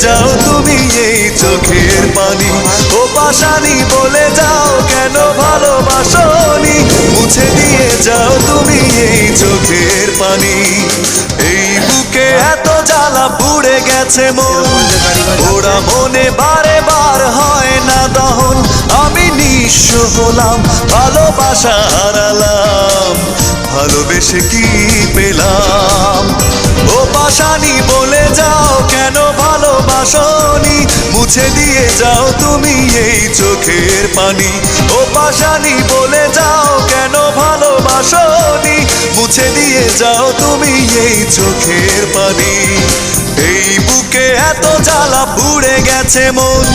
যাও তুমি এই চোখের পানি। ও পাশানি বলে যাও কেন ভালোবাসনি, মুছে দিয়ে যাও তুমি এই চোখের পানি। এই বুকে এত জ্বালা পুড়ে গেছে মন, ওরা মনে বারে বার হয় না দহন। আমি নিঃস্ব হলাম, ভালোবাসা হারালাম, ভালোবেসে কি পেলাম। ও পাশানি বলে যাও কেন ভালোবাসনি, মুছে দিয়ে যাও তুমি এই চোখের পানি। ও পাশানি বলে যাও কেন ভালোবাসনি, মুছে দিয়ে যাও তুমি এই চোখের পানি। এই বুকে এত জ্বালা পুড়ে গেছে মন।